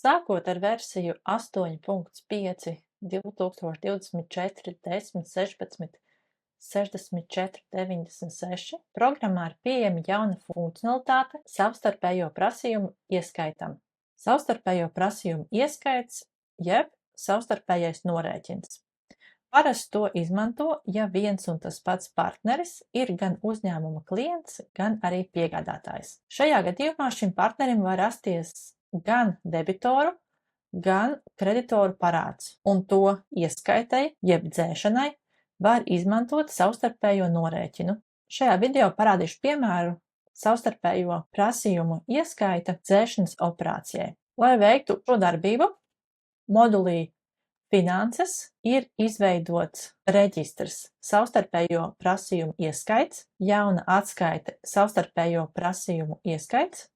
Sākot ar versiju 8.5 2024 10 16 64 96 programmā ir pieejama jauna funkcionalitāte savstarpējo prasījumu ieskaitam. Savstarpējo prasījumu ieskaits jeb savstarpējais norēķins. Parasti to izmanto, ja viens un tas pats partneris ir gan uzņēmuma klients, gan arī piegādātājs. Šajā gadījumā šim partnerim var rasties gan debitoru, gan kreditoru parāds, un to ieskaitai, jeb dzēšanai, var izmantot savstarpējo norēķinu. Šajā video parādīšu piemēru savstarpējo prasījumu ieskaita dzēšanas operācijai. Lai veiktu šo darbību, modulī Finanses ir izveidots reģistrs savstarpējo prasījumu ieskaits, jauna atskaite savstarpējo prasījumu ieskaits,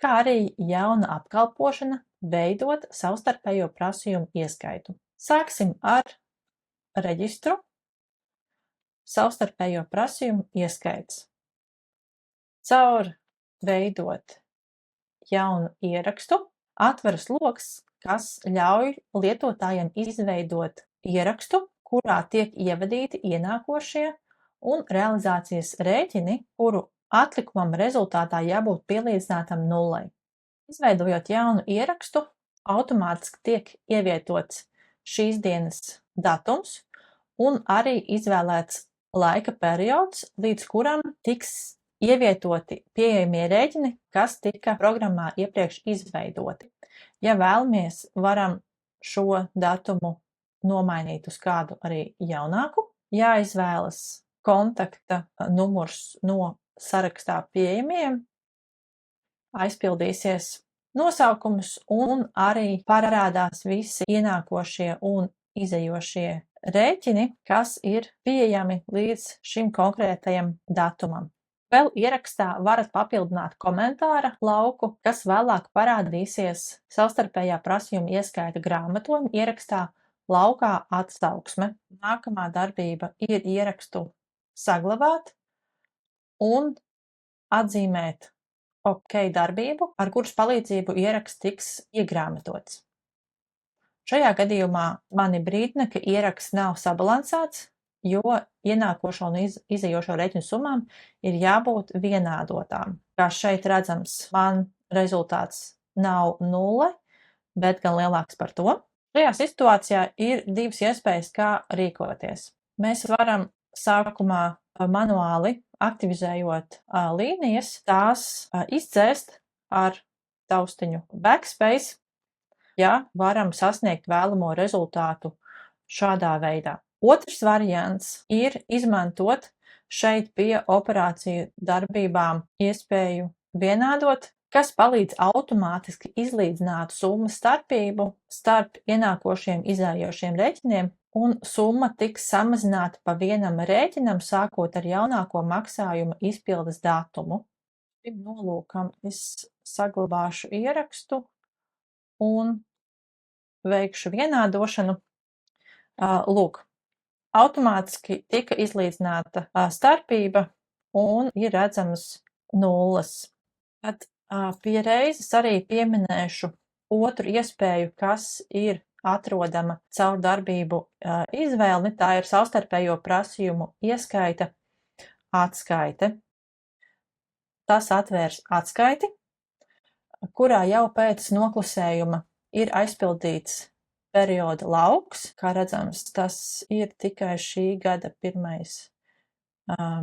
kā arī jauna apkalpošana veidot savstarpējo prasījumu ieskaitu. Sāksim ar reģistru savstarpējo prasījumu ieskaits. Caur veidot jaunu ierakstu atveras loks, kas ļauj lietotājiem izveidot ierakstu, kurā tiek ievadīti ienākošie un realizācijas rēķini, kuru atlikumam rezultātā jābūt pielīdzinātam nullei. Izveidojot jaunu ierakstu, automātiski tiek ievietots šīs dienas datums un arī izvēlēts laika periods, līdz kuram tiks ievietoti pieejamie rēķini, kas tika programmā iepriekš izveidoti. Ja vēlamies, varam šo datumu nomainīt uz kādu arī jaunāku. Jāizvēlas kontakta numurs no sarakstā pieejamiem, aizpildīsies nosaukums un arī parādās visi ienākošie un izejošie rēķini, kas ir pieejami līdz šim konkrētajam datumam. Vēl ierakstā varat papildināt komentāra lauku, kas vēlāk parādīsies savstarpējā prasījuma ieskaita grāmatojuma ierakstā laukā atsauksme. Nākamā darbība ir ierakstu saglabāt un atzīmēt OK darbību, ar kuras palīdzību ieraksts tiks iegrāmatots. Šajā gadījumā mani brīdina, ka ieraksts nav sabalansēts, jo ienākošo un izejošo rēķinu summām ir jābūt vienādotām. Kā šeit redzams, man rezultāts nav nulle, bet gan lielāks par to. Šajā situācijā ir divas iespējas, kā rīkoties. Mēs varam sākumā manuāli aktivizējot līnijas, tās izdzēst ar taustiņu backspace, ja varam sasniegt vēlamo rezultātu šādā veidā. Otrs variants ir izmantot šeit pie operāciju darbībām iespēju vienādot, kas palīdz automātiski izlīdzināt summu starpību starp ienākošiem izējošiem rēķiniem, un summa tiks samazināta pa vienam rēķinam, sākot ar jaunāko maksājuma izpildes datumu. Šim nolūkam es saglabāšu ierakstu un veikšu vienādošanu. Lūk. Automātiski tika izlīdzināta starpība un ir redzamas nulles. Tad pie reizes arī pieminēšu otru iespēju, kas ir atrodama caur darbību izvēli. Tā ir savstarpējo prasījumu ieskaita atskaite. Tas atvērs atskaiti, kurā jau pēc noklusējuma ir aizpildīts perioda lauks. Kā redzams, tas ir tikai šī gada 1.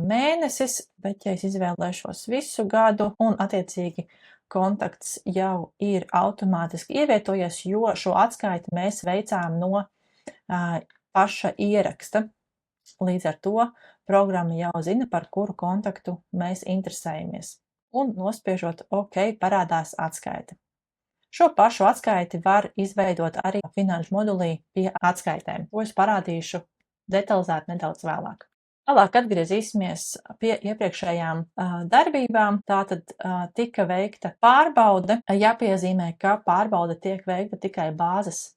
mēnesis, bet ja es izvēlēšos visu gadu un attiecīgi kontakts jau ir automātiski ievietojies, jo šo atskaiti mēs veicām no paša ieraksta. Līdz ar to programma jau zina, par kuru kontaktu mēs interesējamies. Un nospiežot OK parādās atskaite. Šo pašu atskaiti var izveidot arī finanšu modulī pie atskaitēm, ko es parādīšu detalizēt nedaudz vēlāk. Tālāk atgriezīsimies pie iepriekšējām darbībām. Tātad tika veikta pārbaude. Jāpiezīmē, ka pārbaude tiek veikta tikai bāzes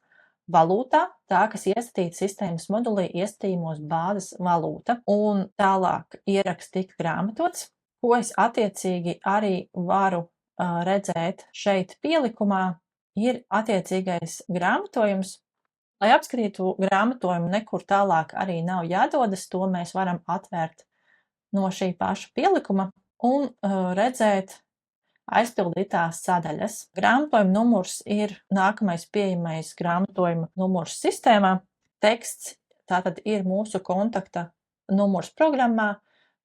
valūtā, tā, kas iesatīta sistēmas modulī iestatījumos bāzes valūta, un tālāk ieraksts tika grāmatots, ko es attiecīgi arī varu redzēt šeit pielikumā, ir attiecīgais grāmatojums. Lai apskatītu grāmatojumu, nekur tālāk arī nav jādodas, to mēs varam atvērt no šī paša pielikuma un redzēt aizpildītās sadaļas. Grāmatojuma numurs ir nākamais pieejamais grāmatojuma numurs sistēmā. Teksts tātad ir mūsu kontakta numurs programmā,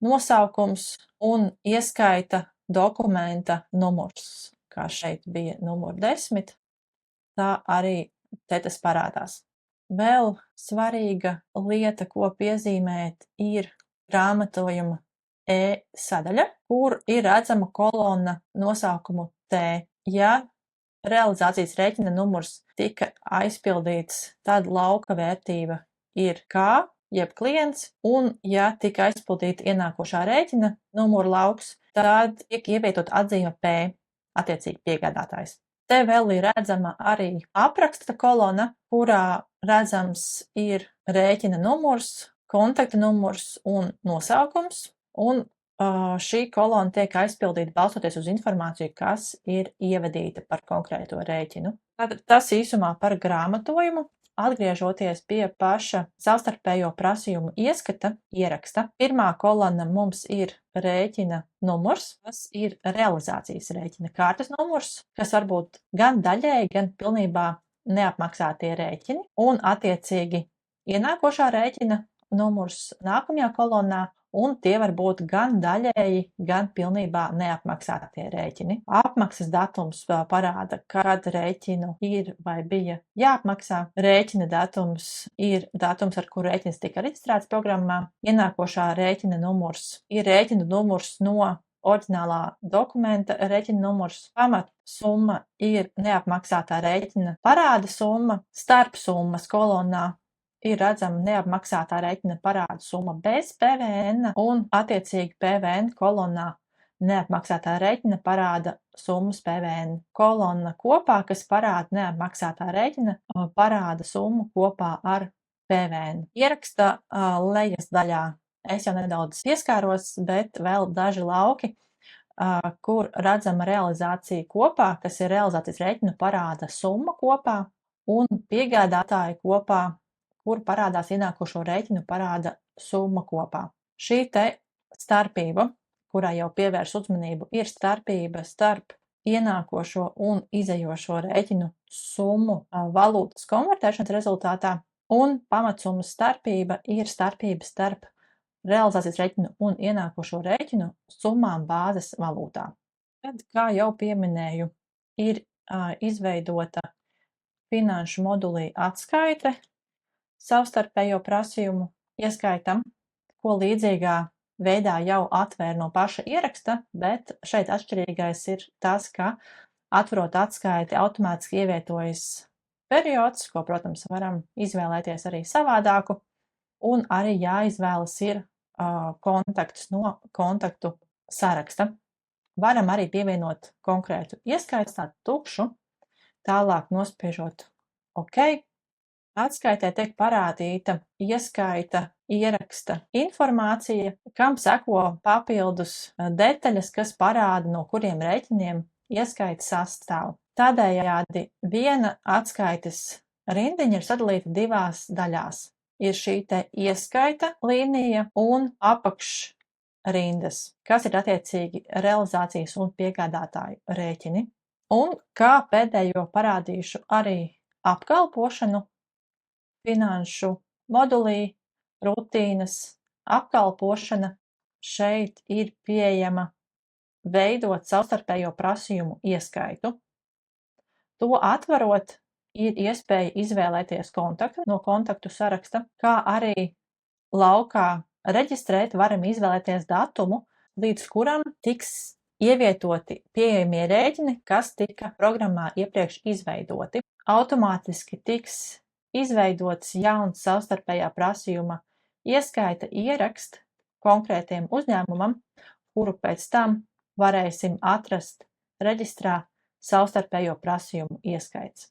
nosaukums un ieskaita dokumenta numurs, kā šeit bija numur 10. Tā arī te tas parādās. Vēl svarīga lieta, ko piezīmēt, ir grāmatojuma sadaļa, kur ir redzama kolonna nosaukumu T. Ja realizācijas rēķina numurs tika aizpildīts, tad lauka vērtība ir K, jeb klients, un ja tika aizpildīta ienākošā rēķina numura lauks, tad tiek ievietot atzīme P, attiecīgi piegādātājs. Te vēl ir redzama arī apraksta kolona, kurā redzams ir rēķina numurs, kontakta numurs un nosaukums, un šī kolona tiek aizpildīta balstoties uz informāciju, kas ir ievadīta par konkrēto rēķinu. Tas īsumā par grāmatojumu. Atgriežoties pie paša savstarpējo prasījumu ieskata, ieraksta, pirmā kolona mums ir rēķina numurs, kas ir realizācijas rēķina kārtas numurs, kas var būt gan daļēji, gan pilnībā neapmaksātie rēķini, un attiecīgi ienākošā rēķina numurs nākamajā kolonā, un tie var būt gan daļēji, gan pilnībā neapmaksātie rēķini. Apmaksas datums parāda, kad rēķinu ir vai bija jāapmaksā. Rēķina datums ir datums, ar kuru rēķins tika reģistrēts programmā. Ienākošā rēķina numurs ir rēķina numurs no oriģinālā dokumenta, rēķina numurs. Pamatsumma ir neapmaksātā rēķina parāda summa. Starpsummas kolonā ir redzama neapmaksātā rēķina parāda summa bez PVN, un attiecīgi PVN kolonā neapmaksātā rēķina parāda summas PVN. Kolona kopā, kas parāda neapmaksātā rēķina, parāda summu kopā ar PVN. Ieraksta lejas daļā es jau nedaudz pieskāros, bet vēl daži lauki, kur redzama realizācija kopā, kas ir realizācijas rēķina parāda summa kopā, un piegādātāji kopā, kur parādās ienākošo rēķinu parāda summa kopā. Šī te starpība, kurai jau pievērš uzmanību, ir starpība starp ienākošo un izejošo rēķinu summu valūtas konvertēšanas rezultātā, un pamatsummas starpība ir starpība starp realizācijas rēķinu un ienākošo rēķinu summām bāzes valūtā. Tad, kā jau pieminēju, ir izveidota finanšu modulī atskaite savstarpējo prasījumu ieskaitam, ko līdzīgā veidā jau atvēra no paša ieraksta, bet šeit atšķirīgais ir tas, ka atverot atskaiti automātiski ievietojas periods, ko, protams, varam izvēlēties arī savādāku, un arī jāizvēlas ir kontakts no kontaktu saraksta. Varam arī pievienot konkrētu ieskaitu, tādu tukšu, tālāk nospiežot OK. Atskaitē tiek parādīta ieskaita ieraksta informācija, kam seko papildus detaļas, kas parāda, no kuriem rēķiniem ieskaita sastāv. Tādējādi viena atskaites rindiņa ir sadalīta divās daļās. Ir šī te ieskaita līnija un apakšrindas, kas ir attiecīgi realizācijas un piegādātāju rēķini. Un kā pēdējo parādīšu arī apkalpošanu. Finanšu modulī, rutīnas apkalpošana šeit ir pieejama veidot savstarpējo prasījumu ieskaitu. To atverot, ir iespēja izvēlēties kontaktu no kontaktu saraksta, kā arī laukā reģistrēt varam izvēlēties datumu, līdz kuram tiks ievietoti pieejamie rēķini, kas tika programmā iepriekš izveidoti. Automātiski tiks izveidots jauns savstarpējā prasījuma ieskaita ierakst konkrētiem uzņēmumam, kuru pēc tam varēsim atrast reģistrā savstarpējo prasījumu ieskaits.